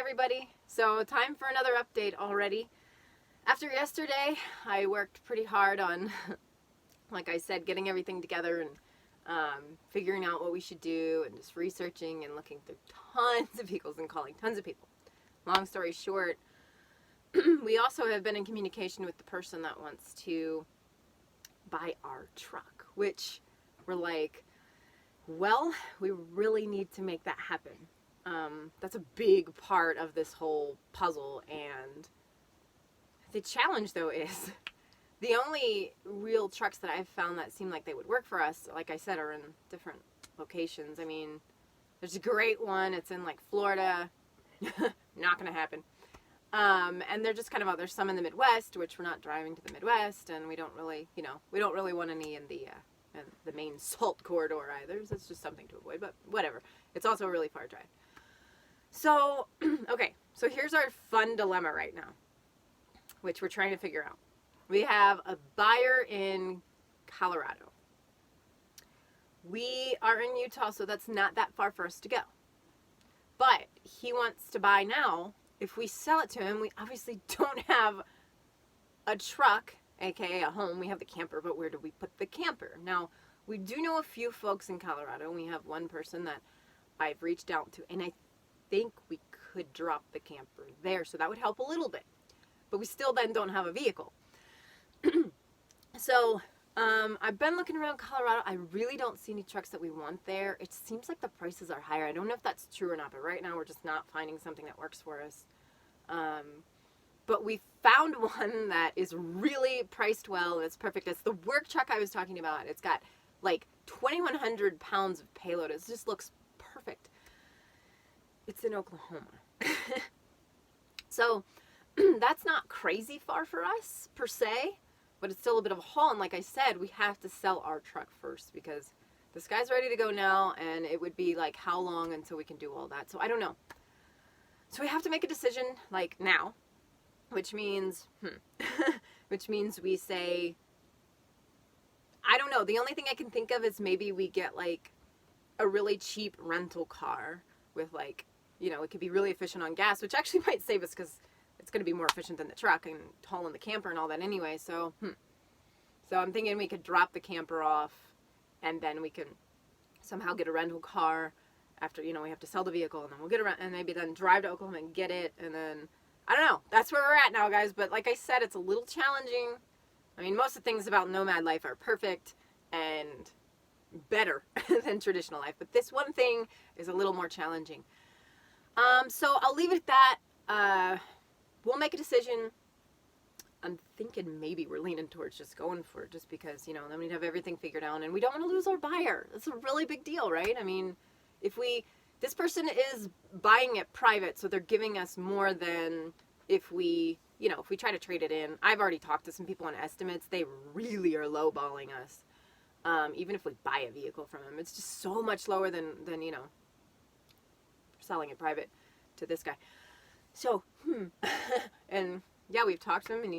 everybody. So time for another update already. After yesterday, I worked pretty hard on, like I said, getting everything together and figuring out what we should do and just researching and looking through tons of vehicles and calling tons of people. Long story short, we also have been in communication with the person that wants to buy our truck, which we're like, well, we really need to make that happen. That's a big part of this whole puzzle, and the challenge though is the only real trucks that I've found that seem like they would work for us, like I said, are in different locations. I mean, there's a great one, it's in like Florida. Not gonna happen. And they're just kind of out. There's some in the Midwest, which we're not driving to the Midwest, and we don't really, we don't really want any in the main salt corridor either. So it's just something to avoid, but whatever. It's also a really far drive. So, okay, so here's our fun dilemma right now, which we're trying to figure out. We have a buyer in Colorado. We are in Utah, so that's not that far for us to go. But he wants to buy now. If we sell it to him, we obviously don't have a truck, aka a home. We have the camper, but where do we put the camper? Now, we do know a few folks in Colorado. We have one person that I've reached out to, and I think we could drop the camper there, so that would help a little bit. But we still then don't have a vehicle. So, I've been looking around Colorado. I really don't see any trucks that we want there. It seems like the prices are higher. I don't know if that's true or not, but right now we're just not finding something that works for us. But we found one that is really priced well, and it's perfect. It's the work truck I was talking about. It's got like 2,100 pounds of payload. It just looks perfect. It's in Oklahoma. So that's not crazy far for us per se, but it's still a bit of a haul. And like I said, we have to sell our truck first because this guy's ready to go now, and it would be like how long until we can do all that. So I don't know. So we have to make a decision like now, which means we say, I don't know. The only thing I can think of is maybe we get like a really cheap rental car with like, it could be really efficient on gas, which actually might save us because it's going to be more efficient than the truck and hauling the camper and all that anyway. So, So I'm thinking we could drop the camper off and then we can somehow get a rental car after, we have to sell the vehicle, and then we'll get around and maybe then drive to Oklahoma and get it. And then, I don't know. That's where we're at now, guys. But like I said, it's a little challenging. I mean, most of the things about nomad life are perfect and better than traditional life. But this one thing is a little more challenging. So I'll leave it at that. We'll make a decision. I'm thinking maybe we're leaning towards just going for it just because, then we'd have everything figured out. And we don't want to lose our buyer. That's a really big deal, right? I mean, this person is buying it private, so they're giving us more than if we try to trade it in. I've already talked to some people on estimates. They really are lowballing us. Even if we buy a vehicle from them, it's just so much lower than selling it private to this guy. So, and yeah, we've talked to him, and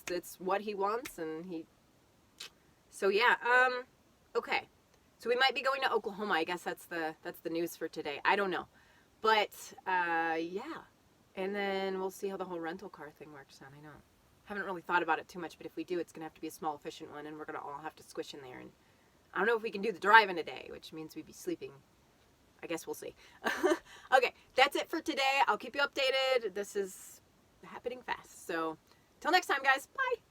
it's what he wants, and so yeah, okay. So we might be going to Oklahoma. I guess that's the news for today. I don't know. But, yeah. And then we'll see how the whole rental car thing works out. I know. Haven't really thought about it too much, but if we do, it's going to have to be a small, efficient one, and we're going to all have to squish in there. And I don't know if we can do the drive in a day, which means we'd be sleeping. I guess we'll see. Okay, that's it for today. I'll keep you updated. This is happening fast. So, till next time, guys. Bye.